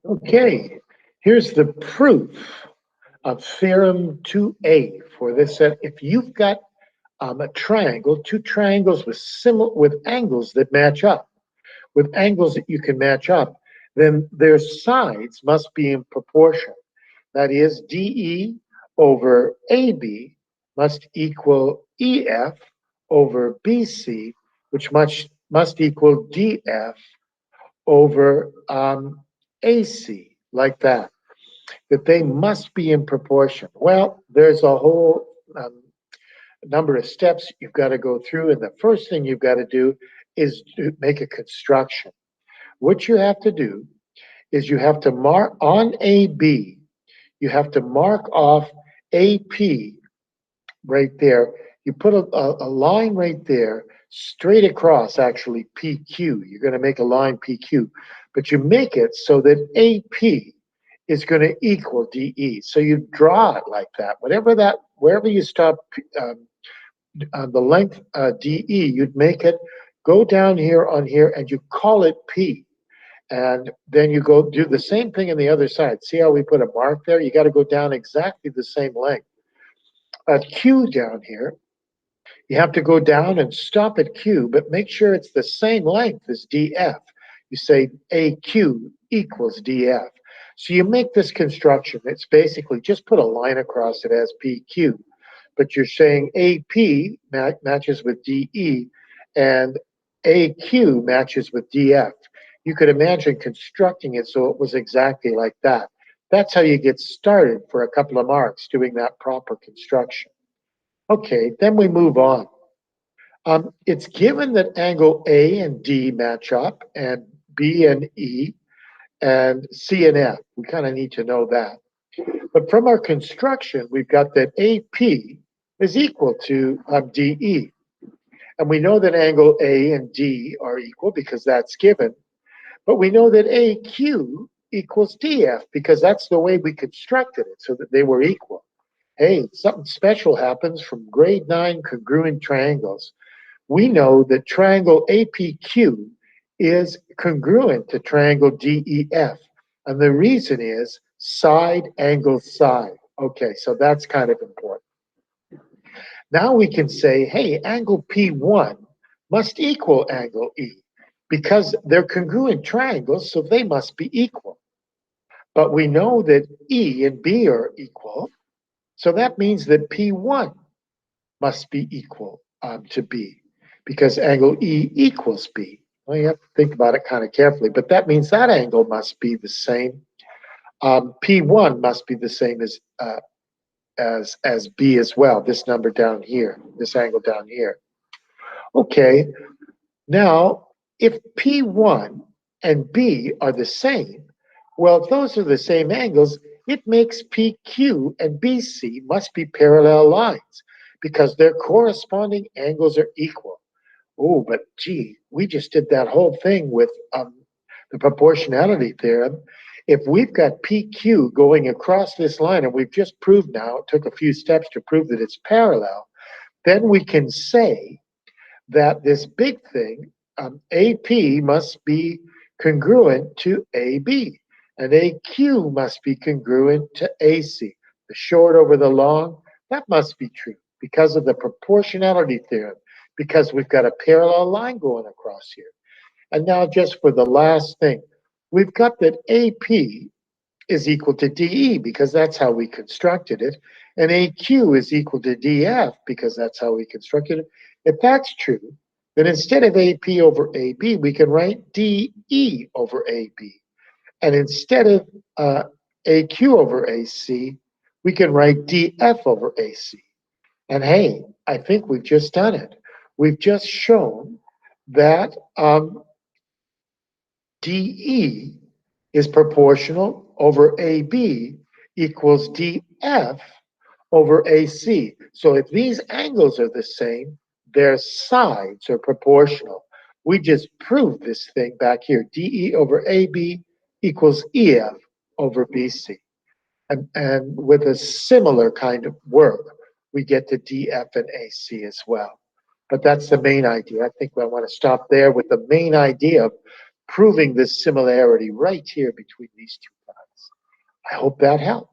Okay, here's the proof of theorem 2A for this set. If you've got a triangle, two triangles with angles that match up, with angles that you can match up, then their sides must be in proportion. That is, DE over AB must equal EF over BC, which must equal DF over AC, like that. That they must be in proportion. Well, there's a whole number of steps you've got to go through, and the first thing you've got to do is to make a construction. What you have to do is you have to mark on AB, you have to mark off AP right there. You put a line right there, straight across, actually, PQ. You're going to make a line PQ, but you make it so that AP is going to equal DE. So you draw it like that. Wherever you stop the length DE, you'd make it go down here on here, and you call it P. And then you go do the same thing on the other side. See how we put a mark there? You got to go down exactly the same length. At Q down here, you have to go down and stop at Q, but make sure it's the same length as DF. You say AQ equals DF. So you make this construction. It's basically just put a line across it as PQ, but you're saying AP matches with DE and AQ matches with DF. You could imagine constructing it so it was exactly like that. That's how you get started for a couple of marks doing that proper construction. Okay, then we move on. It's given that angle A and D match up, and B and E, and C and F. We kind of need to know that. But from our construction, we've got that AP is equal to DE. And we know that angle A and D are equal because that's given. But we know that AQ equals DF because that's the way we constructed it, so that they were equal. Hey, something special happens from grade 9 congruent triangles. We know that triangle APQ is congruent to triangle DEF. And the reason is side angle side. Okay, so that's kind of important. Now we can say, hey, angle P1 must equal angle E because they're congruent triangles, so they must be equal. But we know that E and B are equal, so that means that P1 must be equal to B because angle E equals B. Well, you have to think about it kind of carefully, but that means that angle must be the same. P1 must be the same as B as well, this number down here, this angle down here. Okay, now if P1 and B are the same, well, if those are the same angles, it makes PQ and BC must be parallel lines because their corresponding angles are equal. Oh, but gee, we just did that whole thing with the proportionality theorem. If we've got PQ going across this line, and we've just proved now, it took a few steps to prove that it's parallel, then we can say that this big thing, AP must be congruent to AB, and AQ must be congruent to AC. The short over the long, that must be true because of the proportionality theorem, because we've got a parallel line going across here. And now just for the last thing, we've got that AP is equal to DE because that's how we constructed it, and AQ is equal to DF because that's how we constructed it. If that's true, then instead of AP over AB, we can write DE over AB. And instead of AQ over AC, we can write DF over AC. And hey, I think we've just done it. We've just shown that DE is proportional over AB equals DF over AC. So if these angles are the same, their sides are proportional. We just proved this thing back here. DE over AB equals EF over BC. And with a similar kind of work, we get to DF and AC as well. But that's the main idea. I think I want to stop there with the main idea of proving this similarity right here between these two lines. I hope that helps.